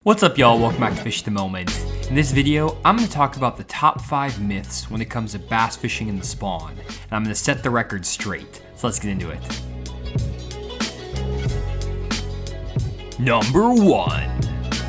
What's up, y'all? Welcome back to Fish the Moment. In this video, I'm going to talk about the top 5 myths when it comes to bass fishing in the spawn, and I'm going to set the record straight. So let's get into it. Number 1.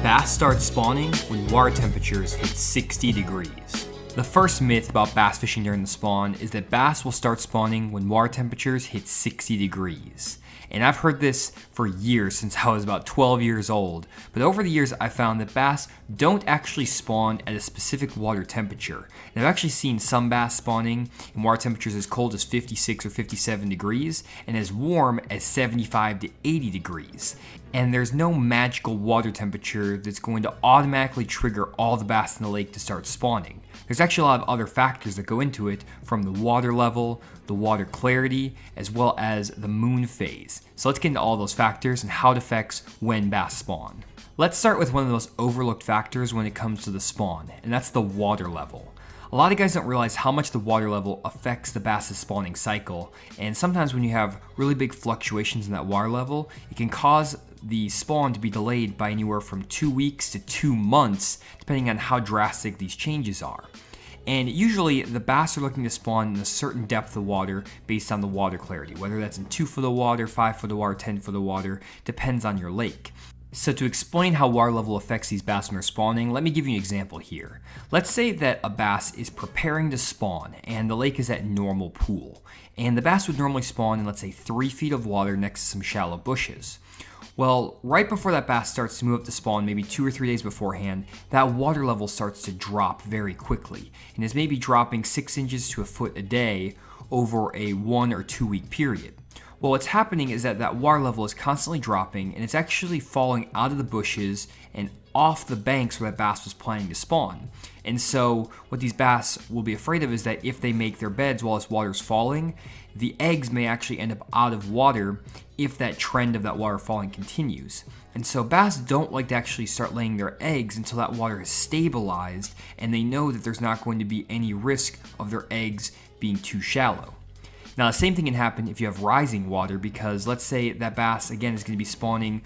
Bass start spawning when water temperatures hit 60 degrees. The first myth about bass fishing during the spawn is that bass will start spawning when water temperatures hit 60 degrees. And I've heard this for years, since I was about 12 years old. But over the years, I found that bass don't actually spawn at a specific water temperature. And I've actually seen some bass spawning in water temperatures as cold as 56 or 57 degrees and as warm as 75 to 80 degrees. And there's no magical water temperature that's going to automatically trigger all the bass in the lake to start spawning. There's actually a lot of other factors that go into it, from the water level, the water clarity, as well as the moon phase. So let's get into all those factors and how it affects when bass spawn. Let's start with one of the most overlooked factors when it comes to the spawn, and that's the water level. A lot of guys don't realize how much the water level affects the bass's spawning cycle, and sometimes when you have really big fluctuations in that water level, it can cause the spawn to be delayed by anywhere from 2 weeks to 2 months, depending on how drastic these changes are. And usually the bass are looking to spawn in a certain depth of water based on the water clarity, whether that's in 2 foot of water, 5 foot of water, 10 foot of water, depends on your lake. So to explain how water level affects these bass when they're spawning, let me give you an example here. Let's say that a bass is preparing to spawn and the lake is at normal pool. And the bass would normally spawn in, let's say, 3 feet of water next to some shallow bushes. Well, right before that bass starts to move up to spawn, maybe 2 or 3 days beforehand, that water level starts to drop very quickly, and is maybe dropping 6 inches to a foot a day over a 1 or 2 week period. Well, what's happening is that water level is constantly dropping, and it's actually falling out of the bushes and off the banks where that bass was planning to spawn. And so what these bass will be afraid of is that if they make their beds while this water's falling, the eggs may actually end up out of water if that trend of that water falling continues. And so bass don't like to actually start laying their eggs until that water is stabilized and they know that there's not going to be any risk of their eggs being too shallow. Now, the same thing can happen if you have rising water, because let's say that bass, again, is going to be spawning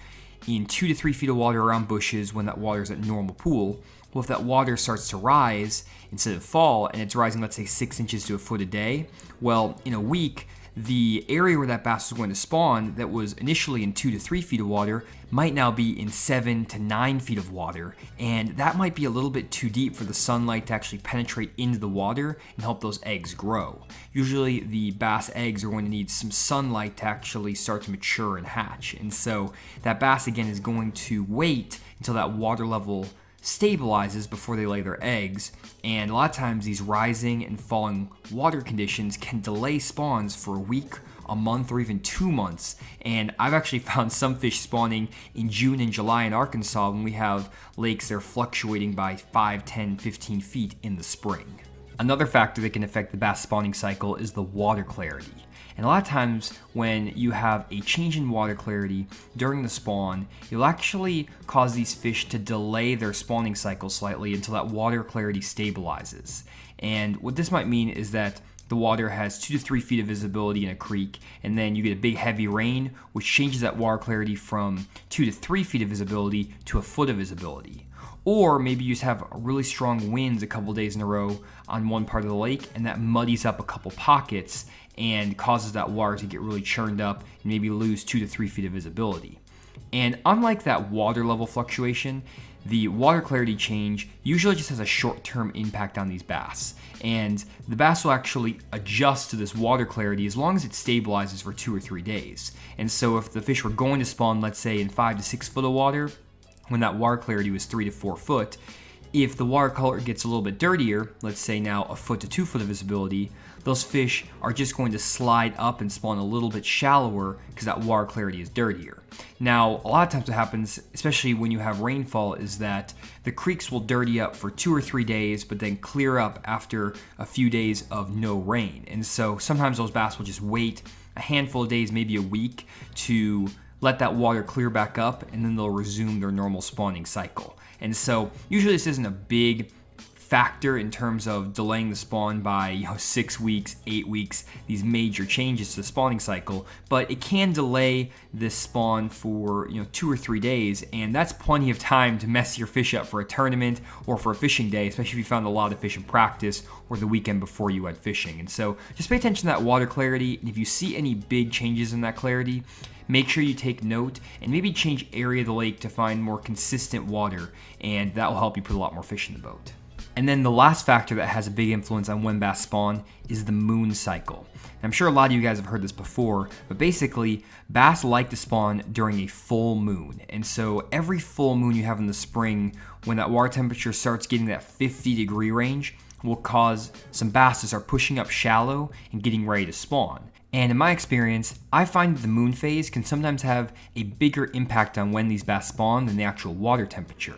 in 2 to 3 feet of water around bushes when that water is at normal pool. Well, if that water starts to rise instead of fall, and it's rising, let's say, 6 inches to a foot a day, well, in a week, the area where that bass was going to spawn that was initially in 2 to 3 feet of water might now be in 7 to 9 feet of water, and that might be a little bit too deep for the sunlight to actually penetrate into the water and help those eggs grow. Usually the bass eggs are going to need some sunlight to actually start to mature and hatch, and so that bass again is going to wait until that water level stabilizes before they lay their eggs. And a lot of times these rising and falling water conditions can delay spawns for a week, a month, or even 2 months. And I've actually found some fish spawning in June and July in Arkansas when we have lakes that are fluctuating by 5, 10, 15 feet in the spring. Another factor that can affect the bass spawning cycle is the water clarity. And a lot of times when you have a change in water clarity during the spawn, you'll actually cause these fish to delay their spawning cycle slightly until that water clarity stabilizes. And what this might mean is that the water has 2 to 3 feet of visibility in a creek, and then you get a big heavy rain, which changes that water clarity from 2 to 3 feet of visibility to a foot of visibility. Or maybe you just have really strong winds a couple days in a row on one part of the lake, and that muddies up a couple pockets and causes that water to get really churned up and maybe lose 2 to 3 feet of visibility. And unlike that water level fluctuation, the water clarity change usually just has a short-term impact on these bass. And the bass will actually adjust to this water clarity as long as it stabilizes for 2 or 3 days. And so if the fish were going to spawn, let's say, in 5 to 6 foot of water, when that water clarity was 3 to 4 foot, if the water color gets a little bit dirtier, let's say now a foot to 2 foot of visibility, those fish are just going to slide up and spawn a little bit shallower because that water clarity is dirtier. Now, a lot of times what happens, especially when you have rainfall, is that the creeks will dirty up for 2 or 3 days, but then clear up after a few days of no rain. And so sometimes those bass will just wait a handful of days, maybe a week, to let that water clear back up, and then they'll resume their normal spawning cycle. And so usually this isn't a big factor in terms of delaying the spawn by 6 weeks, 8 weeks, these major changes to the spawning cycle, but it can delay this spawn for 2 or 3 days, and that's plenty of time to mess your fish up for a tournament or for a fishing day, especially if you found a lot of fish in practice or the weekend before you went fishing. And so just pay attention to that water clarity, and if you see any big changes in that clarity, make sure you take note and maybe change area of the lake to find more consistent water, and that will help you put a lot more fish in the boat. And then the last factor that has a big influence on when bass spawn is the moon cycle. And I'm sure a lot of you guys have heard this before, but basically bass like to spawn during a full moon. And so every full moon you have in the spring, when that water temperature starts getting that 50-degree range, will cause some bass to start pushing up shallow and getting ready to spawn. And in my experience, I find that the moon phase can sometimes have a bigger impact on when these bass spawn than the actual water temperature.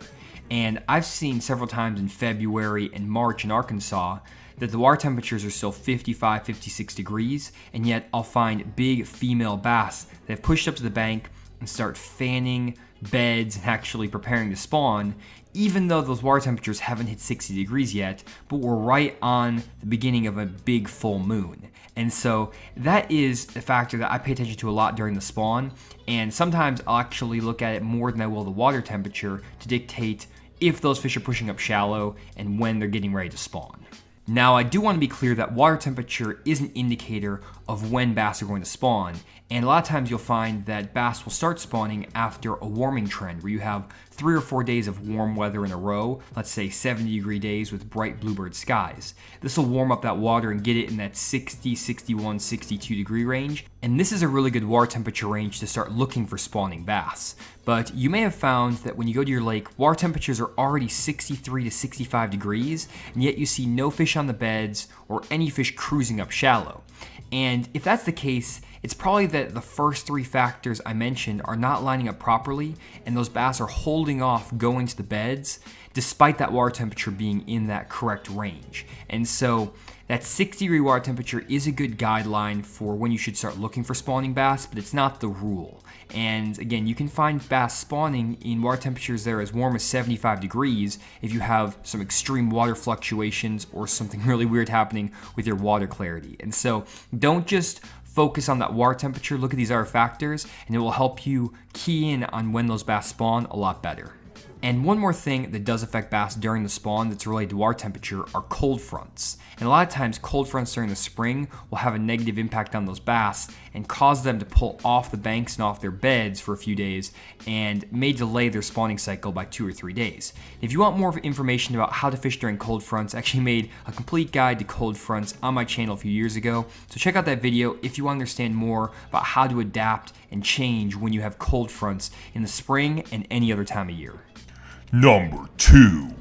And I've seen several times in February and March in Arkansas that the water temperatures are still 55, 56 degrees, and yet I'll find big female bass that have pushed up to the bank and start fanning beds and actually preparing to spawn, even though those water temperatures haven't hit 60 degrees yet, but we're right on the beginning of a big full moon. And so that is a factor that I pay attention to a lot during the spawn, and sometimes I'll actually look at it more than I will the water temperature to dictate if those fish are pushing up shallow and when they're getting ready to spawn. Now, I do want to be clear that water temperature is an indicator of when bass are going to spawn, and a lot of times you'll find that bass will start spawning after a warming trend where you have 3 or 4 days of warm weather in a row, let's say 70-degree days with bright bluebird skies. This will warm up that water and get it in that 60, 61, 62 degree range, and this is a really good water temperature range to start looking for spawning bass. But you may have found that when you go to your lake, water temperatures are already 63 to 65 degrees, and yet you see no fish on the beds or any fish cruising up shallow. And if that's the case, it's probably that the first 3 factors I mentioned are not lining up properly, and those bass are holding off going to the beds despite that water temperature being in that correct range. And so that 60-degree water temperature is a good guideline for when you should start looking for spawning bass, but it's not the rule. And again, you can find bass spawning in water temperatures that are as warm as 75 degrees if you have some extreme water fluctuations or something really weird happening with your water clarity. And so don't just focus on that water temperature, look at these other factors, and it will help you key in on when those bass spawn a lot better. And one more thing that does affect bass during the spawn that's related to water temperature are cold fronts. And a lot of times cold fronts during the spring will have a negative impact on those bass and cause them to pull off the banks and off their beds for a few days and may delay their spawning cycle by 2 or 3 days. If you want more information about how to fish during cold fronts, I actually made a complete guide to cold fronts on my channel a few years ago. So check out that video if you want to understand more about how to adapt and change when you have cold fronts in the spring and any other time of year. Number 2.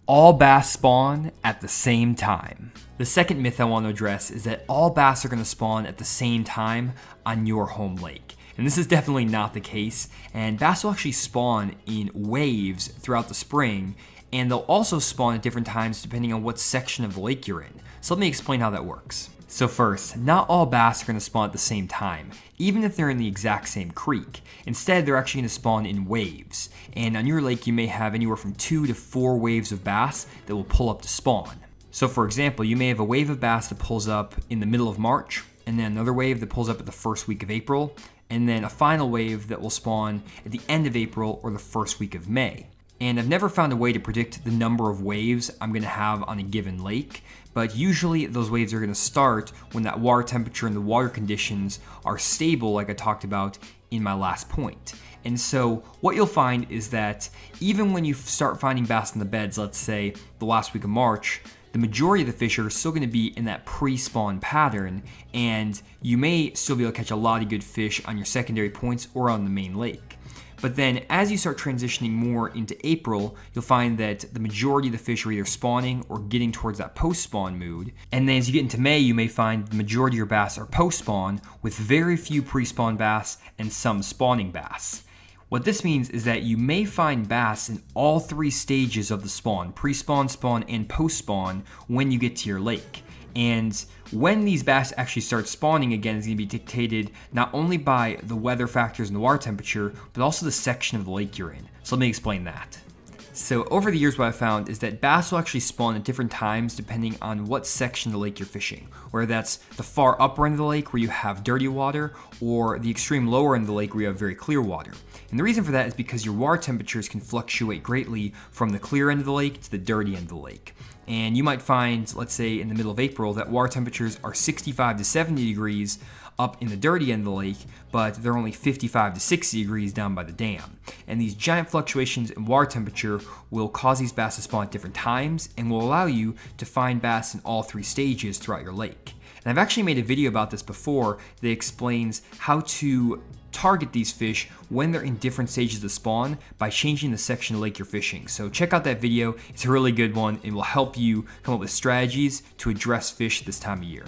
All bass spawn at the same time. The second myth I want to address is that all bass are going to spawn at the same time on your home lake. And this is definitely not the case, and bass will actually spawn in waves throughout the spring, and they'll also spawn at different times depending on what section of the lake you're in. So let me explain how that works. So first, not all bass are going to spawn at the same time, even if they're in the exact same creek. Instead, they're actually going to spawn in waves. And on your lake, you may have anywhere from 2 to 4 waves of bass that will pull up to spawn. So for example, you may have a wave of bass that pulls up in the middle of March, and then another wave that pulls up at the first week of April, and then a final wave that will spawn at the end of April or the first week of May. And I've never found a way to predict the number of waves I'm going to have on a given lake, but usually those waves are going to start when that water temperature and the water conditions are stable, like I talked about in my last point. And so what you'll find is that even when you start finding bass in the beds, let's say the last week of March, the majority of the fish are still going to be in that pre-spawn pattern, and you may still be able to catch a lot of good fish on your secondary points or on the main lake. But then as you start transitioning more into April, you'll find that the majority of the fish are either spawning or getting towards that post-spawn mood. And then as you get into May, you may find the majority of your bass are post-spawn, with very few pre-spawn bass and some spawning bass. What this means is that you may find bass in all 3 stages of the spawn, pre-spawn, spawn, and post-spawn, when you get to your lake. And when these bass actually start spawning again is going to be dictated not only by the weather factors and the water temperature, but also the section of the lake you're in. So let me explain that. So over the years, what I found is that bass will actually spawn at different times depending on what section of the lake you're fishing, whether that's the far upper end of the lake where you have dirty water or the extreme lower end of the lake where you have very clear water. And the reason for that is because your water temperatures can fluctuate greatly from the clear end of the lake to the dirty end of the lake. And you might find, let's say in the middle of April, that water temperatures are 65 to 70 degrees up in the dirty end of the lake, but they're only 55 to 60 degrees down by the dam. And these giant fluctuations in water temperature will cause these bass to spawn at different times and will allow you to find bass in all three stages throughout your lake. And I've actually made a video about this before that explains how to target these fish when they're in different stages of spawn by changing the section of lake you're fishing. So check out that video. It's a really good one. It will help you come up with strategies to address fish this time of year.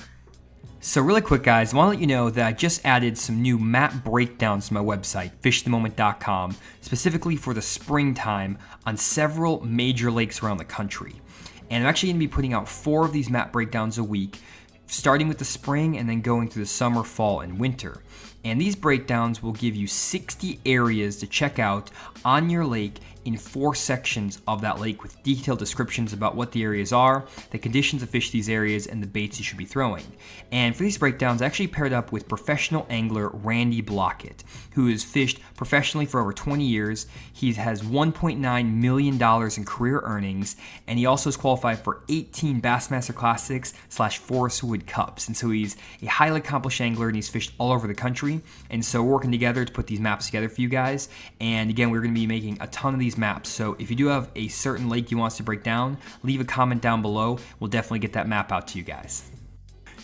So really quick guys, I want to let you know that I just added some new map breakdowns to my website, fishthemoment.com, specifically for the springtime on several major lakes around the country. And I'm actually going to be putting out 4 of these map breakdowns a week, starting with the spring and then going through the summer, fall, and winter. And these breakdowns will give you 60 areas to check out on your lake in 4 sections of that lake with detailed descriptions about what the areas are, the conditions of fish these areas, and the baits you should be throwing. And for these breakdowns, I actually paired up with professional angler Randy Blockett, who has fished professionally for over 20 years. He has $1.9 million in career earnings, and he also is qualified for 18 Bassmaster Classics / Forest Wood Cups. And so he's a highly accomplished angler and he's fished all over the country. And so we're working together to put these maps together for you guys. And again, we're going to be making a ton of these maps. So if you do have a certain lake you want us to break down, leave a comment down below. We'll definitely get that map out to you guys.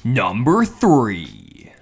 Number 3.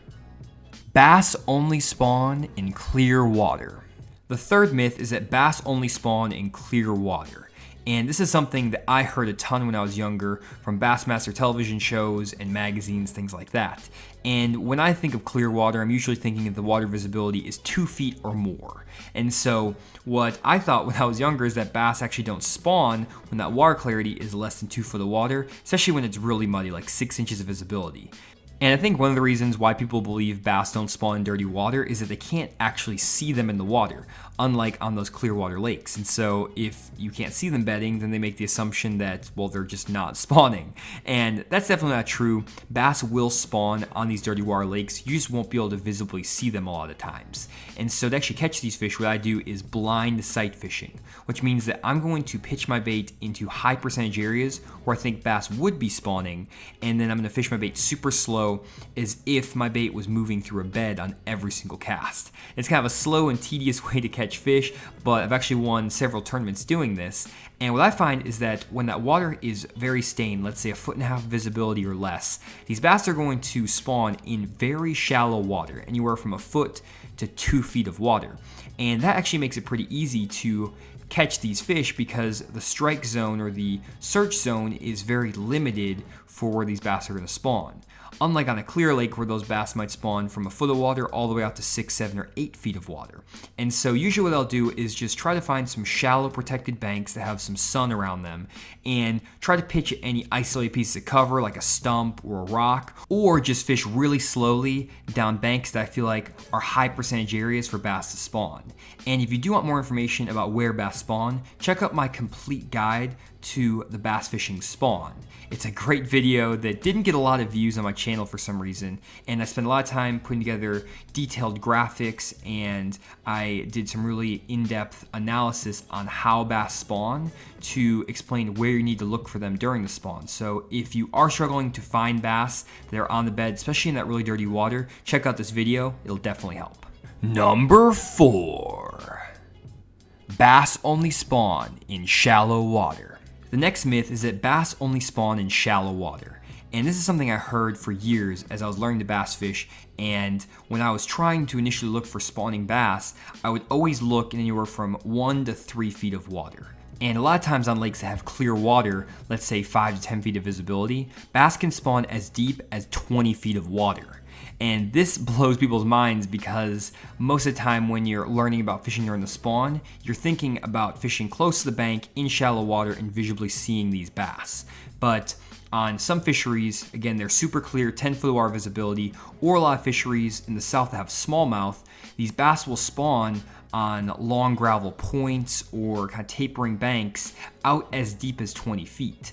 Bass only spawn in clear water. The third myth is that bass only spawn in clear water. And this is something that I heard a ton when I was younger from Bassmaster television shows and magazines, things like that. And when I think of clear water, I'm usually thinking of the water visibility is 2 feet or more. And so what I thought when I was younger is that bass actually don't spawn when that water clarity is less than 2 foot of water, especially when it's really muddy, like 6 inches of visibility. And I think one of the reasons why people believe bass don't spawn in dirty water is that they can't actually see them in the water, unlike on those clear water lakes. And so if you can't see them bedding, then they make the assumption that, well, they're just not spawning. And that's definitely not true. Bass will spawn on these dirty water lakes. You just won't be able to visibly see them a lot of times. And so to actually catch these fish, what I do is blind sight fishing, which means that I'm going to pitch my bait into high percentage areas where I think bass would be spawning, and then I'm going to fish my bait super slow as if my bait was moving through a bed on every single cast. It's kind of a slow and tedious way to catch fish, but I've actually won several tournaments doing this. And what I find is that when that water is very stained, let's say 1.5 foot visibility or less, these bass are going to spawn in very shallow water, anywhere from 1 foot to 2 feet of water. And that actually makes it pretty easy to catch these fish because the strike zone or the search zone is very limited for where these bass are going to spawn. Unlike on a clear lake where those bass might spawn from 1 foot of water all the way out to 6, 7, or 8 feet of water. And so usually what I'll do is just try to find some shallow protected banks that have some sun around them and try to pitch at any isolated pieces of cover like a stump or a rock, or just fish really slowly down banks that I feel like are high percentage areas for bass to spawn. And if you do want more information about where bass spawn, check out my complete guide to the bass fishing spawn. It's a great video that didn't get a lot of views on my channel for some reason, and I spent a lot of time putting together detailed graphics, and I did some really in-depth analysis on how bass spawn to explain where you need to look for them during the spawn. So if you are struggling to find bass that are on the bed, especially in that really dirty water, check out this video. It'll definitely help. Number 4. Bass only spawn in shallow water. The next myth is that bass only spawn in shallow water. And this is something I heard for years as I was learning to bass fish, and when I was trying to initially look for spawning bass, I would always look in anywhere from 1 to 3 feet of water. And a lot of times on lakes that have clear water, let's say 5 to 10 feet of visibility, bass can spawn as deep as 20 feet of water. And this blows people's minds because most of the time when you're learning about fishing during the spawn, you're thinking about fishing close to the bank in shallow water and visually seeing these bass. But on some fisheries, again, they're super clear, 10 foot of water visibility, or a lot of fisheries in the south that have smallmouth, these bass will spawn on long gravel points or kind of tapering banks out as deep as 20 feet.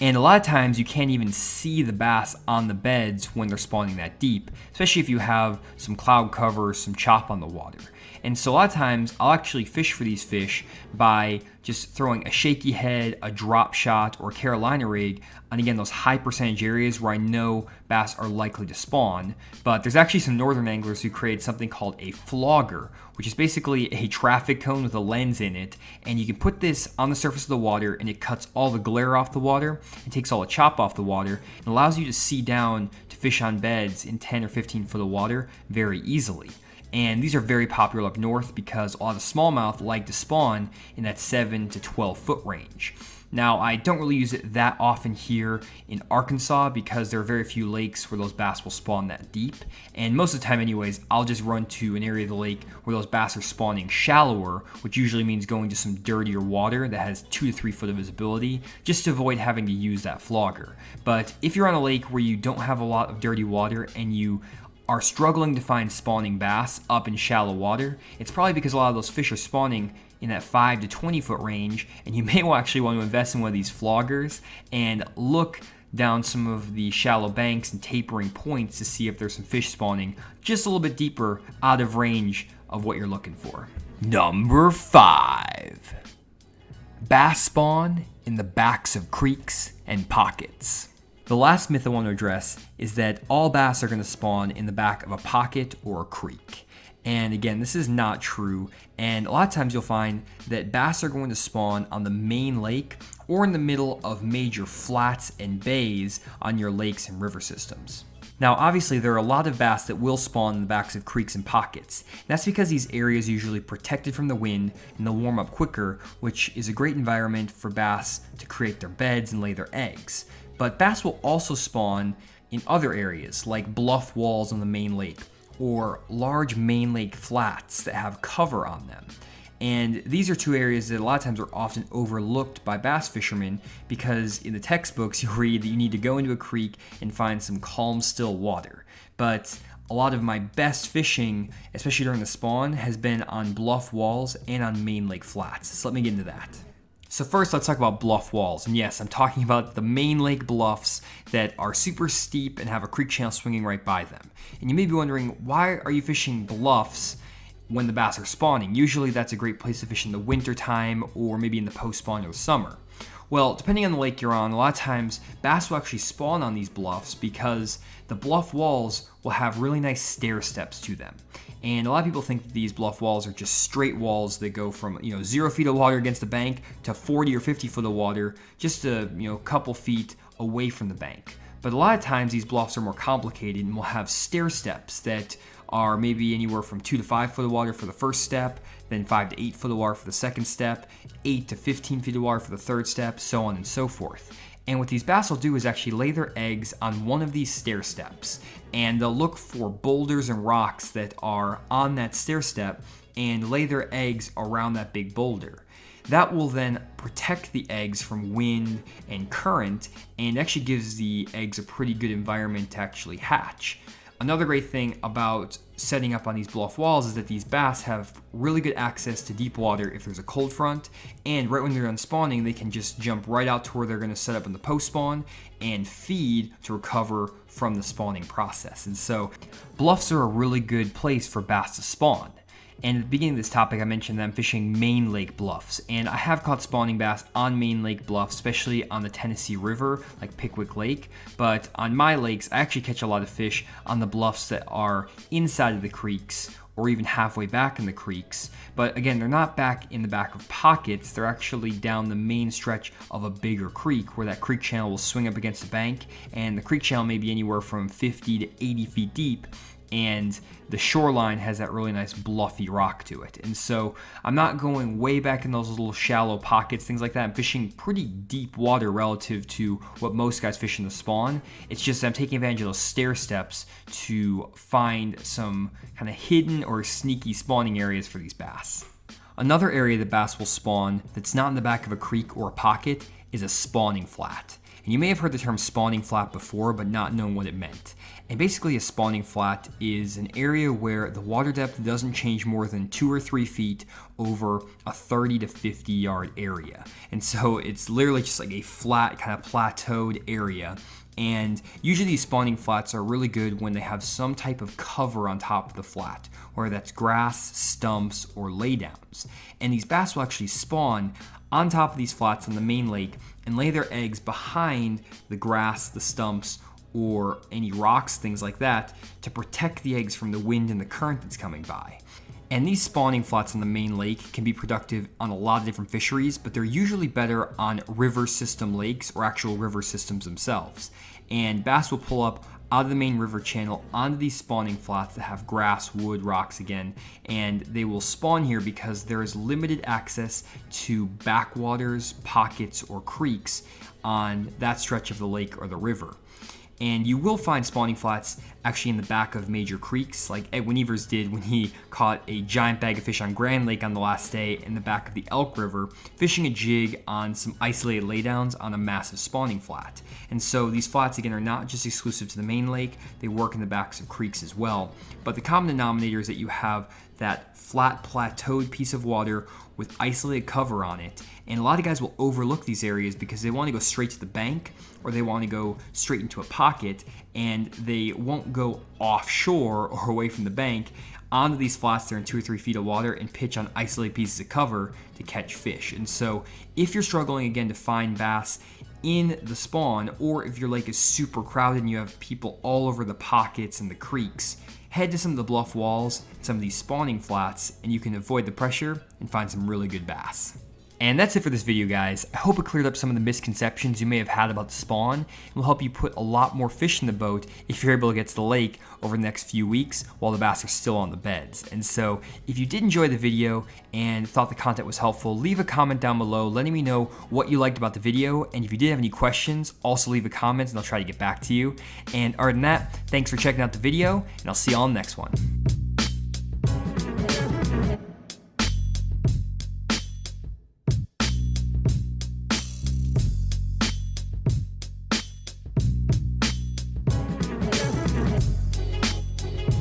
And a lot of times you can't even see the bass on the beds when they're spawning that deep, especially if you have some cloud cover, some chop on the water. And so a lot of times I'll actually fish for these fish by just throwing a shaky head, a drop shot, or a Carolina rig on, again, those high percentage areas where I know bass are likely to spawn. But there's actually some northern anglers who create something called a Flogger, which is basically a traffic cone with a lens in it. And you can put this on the surface of the water and it cuts all the glare off the water and takes all the chop off the water and allows you to see down to fish on beds in 10 or 15 foot of water very easily. And these are very popular up north because a lot of smallmouth like to spawn in that 7 to 12 foot range. Now, I don't really use it that often here in Arkansas because there are very few lakes where those bass will spawn that deep. And most of the time anyways, I'll just run to an area of the lake where those bass are spawning shallower, which usually means going to some dirtier water that has 2 to 3 foot of visibility, just to avoid having to use that flogger. But if you're on a lake where you don't have a lot of dirty water and you are struggling to find spawning bass up in shallow water, it's probably because a lot of those fish are spawning in that 5 to 20 foot range, and you may actually want to invest in one of these floggers and look down some of the shallow banks and tapering points to see if there's some fish spawning just a little bit deeper out of range of what you're looking for. Number 5. Bass spawn in the backs of creeks and pockets. The last myth I want to address is that all bass are going to spawn in the back of a pocket or a creek. And again, this is not true, and a lot of times you'll find that bass are going to spawn on the main lake or in the middle of major flats and bays on your lakes and river systems. Now, obviously, there are a lot of bass that will spawn in the backs of creeks and pockets. That's because these areas are usually protected from the wind and they'll warm up quicker, which is a great environment for bass to create their beds and lay their eggs. But bass will also spawn in other areas like bluff walls on the main lake or large main lake flats that have cover on them. And these are two areas that a lot of times are often overlooked by bass fishermen because in the textbooks you'll read that you need to go into a creek and find some calm, still water. But a lot of my best fishing, especially during the spawn, has been on bluff walls and on main lake flats. So let me get into that. So first, let's talk about bluff walls. And yes, I'm talking about the main lake bluffs that are super steep and have a creek channel swinging right by them. And you may be wondering, why are you fishing bluffs when the bass are spawning? Usually that's a great place to fish in the winter time or maybe in the post-spawn or the summer. Well, depending on the lake you're on, a lot of times bass will actually spawn on these bluffs because the bluff walls will have really nice stair steps to them. And a lot of people think that these bluff walls are just straight walls that go from 0 feet of water against the bank to 40 or 50 foot of water just a couple feet away from the bank. But a lot of times these bluffs are more complicated and will have stair steps that are maybe anywhere from 2 to 5 foot of water for the first step, then 5 to 8 foot of water for the second step, 8 to 15 feet of water for the third step, so on and so forth. And what these bass will do is actually lay their eggs on one of these stair steps, and they'll look for boulders and rocks that are on that stair step and lay their eggs around that big boulder. That will then protect the eggs from wind and current and actually gives the eggs a pretty good environment to actually hatch. Another great thing about setting up on these bluff walls is that these bass have really good access to deep water if there's a cold front, and right when they're done spawning, they can just jump right out to where they're going to set up in the post-spawn and feed to recover from the spawning process. And so bluffs are a really good place for bass to spawn. And at the beginning of this topic, I mentioned that I'm fishing main lake bluffs, and I have caught spawning bass on main lake bluffs, especially on the Tennessee River, like Pickwick Lake. But on my lakes, I actually catch a lot of fish on the bluffs that are inside of the creeks or even halfway back in the creeks. But again, they're not back in the back of pockets. They're actually down the main stretch of a bigger creek where that creek channel will swing up against the bank, and the creek channel may be anywhere from 50 to 80 feet deep. And the shoreline has that really nice bluffy rock to it. And so I'm not going way back in those little shallow pockets, things like that. I'm fishing pretty deep water relative to what most guys fish in the spawn. It's just I'm taking advantage of those stair steps to find some kind of hidden or sneaky spawning areas for these bass. Another area that bass will spawn that's not in the back of a creek or a pocket is a spawning flat. And you may have heard the term spawning flat before, but not known what it meant. And basically a spawning flat is an area where the water depth doesn't change more than 2 or 3 feet over a 30 to 50 yard area. And so it's literally just like a flat, kind of plateaued area. And usually these spawning flats are really good when they have some type of cover on top of the flat, whether that's grass, stumps, or laydowns. And these bass will actually spawn on top of these flats on the main lake and lay their eggs behind the grass, the stumps, or any rocks, things like that, to protect the eggs from the wind and the current that's coming by. And these spawning flats on the main lake can be productive on a lot of different fisheries, but they're usually better on river system lakes or actual river systems themselves. And bass will pull up out of the main river channel onto these spawning flats that have grass, wood, rocks again, and they will spawn here because there is limited access to backwaters, pockets, or creeks on that stretch of the lake or the river. And you will find spawning flats actually in the back of major creeks, like Edwin Evers did when he caught a giant bag of fish on Grand Lake on the last day in the back of the Elk River, fishing a jig on some isolated laydowns on a massive spawning flat. And so these flats, again, are not just exclusive to the main lake, they work in the backs of creeks as well. But the common denominator is that you have that flat, plateaued piece of water with isolated cover on it. And a lot of guys will overlook these areas because they want to go straight to the bank or they want to go straight into a pocket, and they won't go offshore or away from the bank onto these flats that are in 2 or 3 feet of water and pitch on isolated pieces of cover to catch fish. And so if you're struggling again to find bass in the spawn, or if your lake is super crowded and you have people all over the pockets and the creeks, head to some of the bluff walls, some of these spawning flats, and you can avoid the pressure and find some really good bass. And that's it for this video, guys. I hope it cleared up some of the misconceptions you may have had about the spawn and will help you put a lot more fish in the boat if you're able to get to the lake over the next few weeks while the bass are still on the beds. And so if you did enjoy the video and thought the content was helpful, leave a comment down below letting me know what you liked about the video. And if you did have any questions, also leave a comment and I'll try to get back to you. And other than that, thanks for checking out the video, and I'll see you all in the next one.